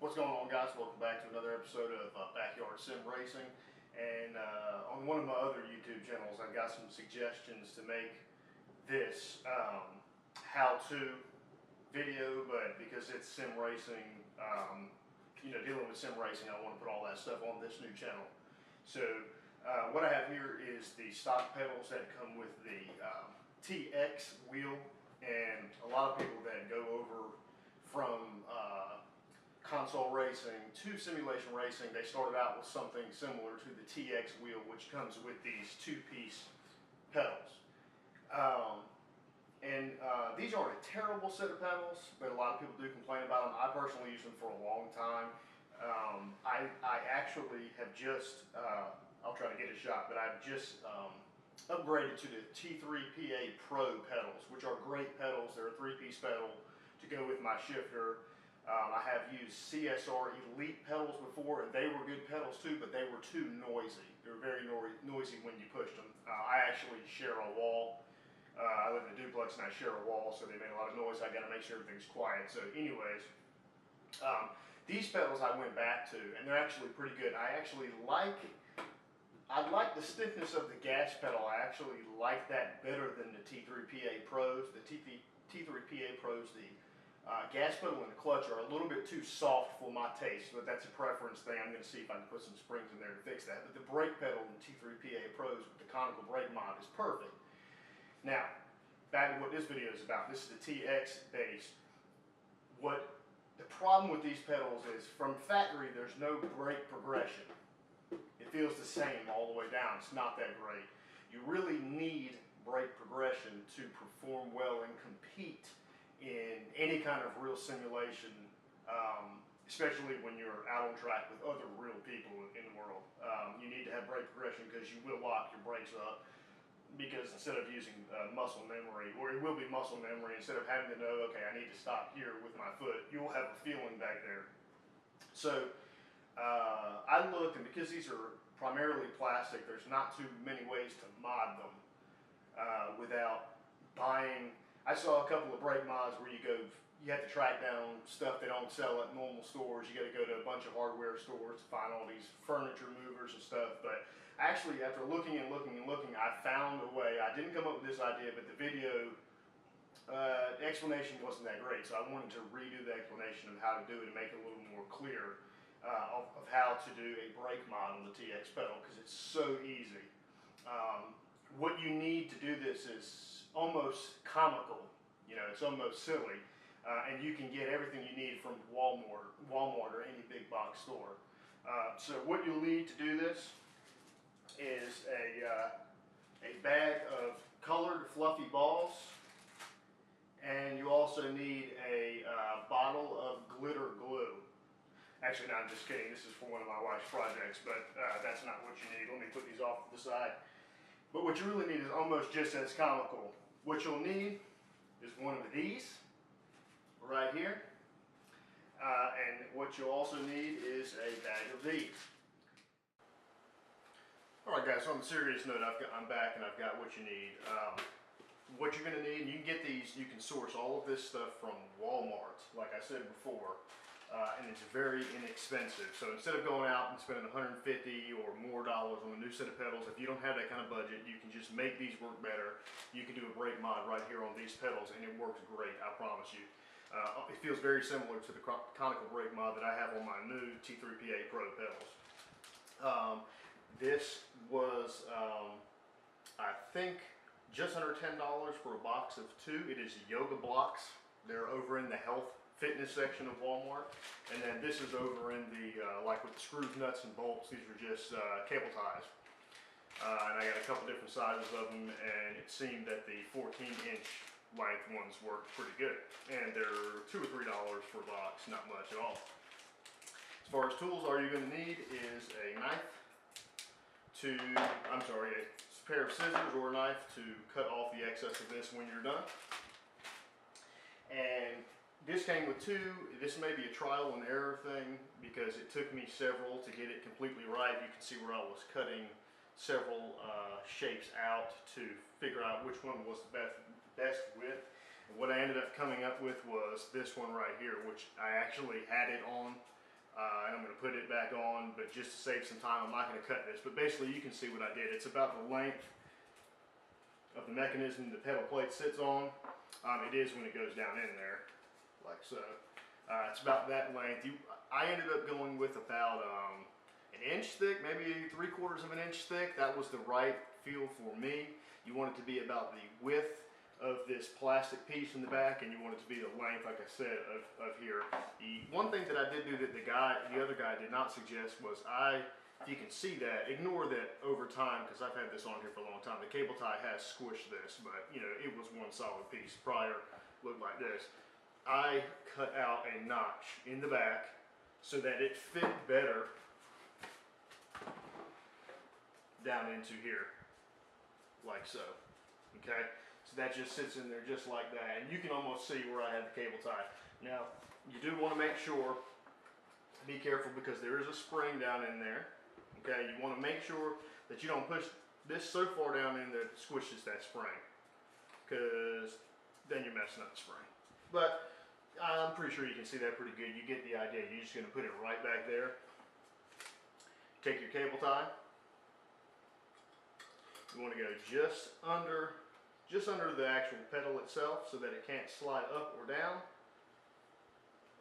What's going on, guys? Welcome back to another episode of Backyard Sim Racing. And on one of my other YouTube channels, I've got some suggestions to make this how-to video, but because it's sim racing, dealing with sim racing, I want to put all that stuff on this new channel. So what I have here is the stock pedals that come with the TX wheel, and a lot of people that go over from console racing to simulation racing, they started out with something similar to the TX wheel, which comes with these two-piece pedals. These aren't a terrible set of pedals, but a lot of people do complain about them. I personally use them for a long time. I actually have just, I'll try to get a shot, but I've just upgraded to the T3PA Pro pedals, which are great pedals. They're a three-piece pedal to go with my shifter. I have used CSR Elite pedals before, and they were good pedals too, but they were too noisy. They were very noisy when you pushed them. I actually share a wall. I live in a duplex and I share a wall, so they make a lot of noise. I got to make sure everything's quiet. So anyways, these pedals I went back to, and they're actually pretty good. I like the stiffness of the gas pedal. I actually like that better than the T3PA Pros. The T3PA Pros, the gas pedal and the clutch are a little bit too soft for my taste, but that's a preference thing. I'm going to see if I can put some springs in there to fix that. But the brake pedal in the T3PA Pros with the conical brake mod is perfect. Now, back to what this video is about. This is the TX base. What the problem with these pedals is, from factory, there's no brake progression. It feels the same all the way down. It's not that great. You really need brake progression to perform well and compete in any kind of real simulation, especially when you're out on track with other real people in the world. You need to have brake progression because you will lock your brakes up, because instead of using muscle memory, or it will be muscle memory, instead of having to know, okay, I need to stop here with my foot, you'll have a feeling back there. So I looked, and because these are primarily plastic, there's not too many ways to mod them without buying. I saw a couple of brake mods where you have to track down stuff they don't sell at normal stores. You got to go to a bunch of hardware stores to find all these furniture movers and stuff. But actually, after looking and looking and looking, I found a way. I didn't come up with this idea, but the video explanation wasn't that great. So I wanted to redo the explanation of how to do it and make it a little more clear of how to do a brake mod on the TX pedal, because it's so easy. What you need to do this is almost comical, it's almost silly, and you can get everything you need from Walmart or any big box store. So what you'll need to do this is a bag of colored fluffy balls, and you also need a bottle of glitter glue. Actually, no, I'm just kidding. This is for one of my wife's projects, but that's not what you need. Let me put these off to the side. But what you really need is almost just as comical. What you'll need is one of these right here, and what you'll also need is a bag of these. Alright guys, so on a serious note, I'm back and I've got what you need. What you're going to need, and you can get these, you can source all of this stuff from Walmart, like I said before. And it's very inexpensive. So instead of going out and spending $150 or more dollars on a new set of pedals, if you don't have that kind of budget, you can just make these work better. You can do a brake mod right here on these pedals, and it works great, I promise you. It feels very similar to the conical brake mod that I have on my new T3PA Pro pedals. This was, I think, just under $10 for a box of 2. It is yoga blocks. They're over in the health fitness section of Walmart, and then this is over in the like with the screws, nuts, and bolts. These are just cable ties, and I got a couple different sizes of them, and it seemed that the 14-inch length ones worked pretty good, and they're $2 or $3 for a box, not much at all. As far as tools, all you're going to need is a knife a pair of scissors or a knife to cut off the excess of this when you're done. And this came with 2. This may be a trial and error thing, because it took me several to get it completely right. You can see where I was cutting several shapes out to figure out which one was the best width. And what I ended up coming up with was this one right here, which I actually had it on and I'm going to put it back on, but just to save some time, I'm not going to cut this. But basically, you can see what I did. It's about the length of the mechanism the pedal plate sits on. It is when it goes down in there, like so. It's about that length. I ended up going with about an inch thick, maybe 3/4 of an inch thick. That was the right feel for me. You want it to be about the width of this plastic piece in the back, and you want it to be the length, like I said, of here. The one thing that I did do that the other guy did not suggest was if you can see that, ignore that over time, because I've had this on here for a long time. The cable tie has squished this, but you know, it was one solid piece. Prior looked like this. I cut out a notch in the back so that it fit better down into here, like so. Okay, so that just sits in there just like that, and you can almost see where I had the cable tie. Now, you do want to make sure, be careful, because there is a spring down in there. Okay, you want to make sure that you don't push this so far down in there that it squishes that spring, because then you're messing up the spring. But I'm pretty sure you can see that pretty good. You get the idea. You're just going to put it right back there. Take your cable tie. You want to go just under the actual pedal itself so that it can't slide up or down.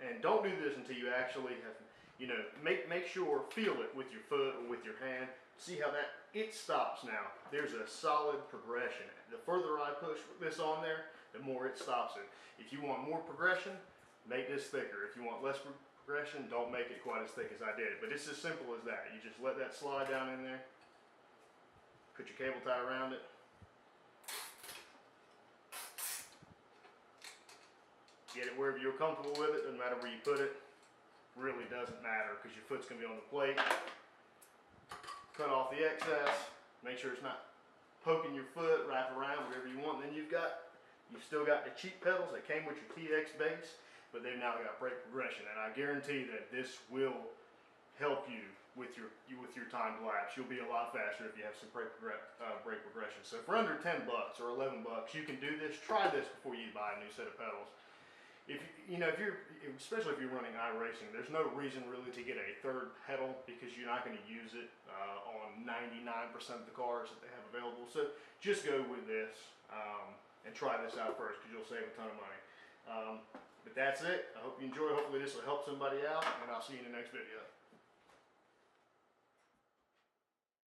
And don't do this until you actually have, you know, make sure, feel it with your foot or with your hand. See how it stops now. There's a solid progression. The further I push this on there, the more it stops it. If you want more progression, make this thicker. If you want less progression, don't make it quite as thick as I did. But it's as simple as that. You just let that slide down in there. Put your cable tie around it. Get it wherever you're comfortable with it. Doesn't matter where you put it. Really doesn't matter, because your foot's going to be on the plate. Cut off the excess. Make sure it's not poking your foot. Wrap around whatever you want. And then you've still got the cheap pedals that came with your TX base, but they've now got brake progression. And I guarantee that this will help you with your time lapse. You'll be a lot faster if you have some brake progression. So for under 10 bucks or 11 bucks, you can do this. Try this before you buy a new set of pedals. Especially if you're running iRacing, there's no reason really to get a third pedal, because you're not going to use it on 99% of the cars that they have available. So just go with this and try this out first, because you'll save a ton of money. But that's it. I hope you enjoy. Hopefully this will help somebody out, and I'll see you in the next video.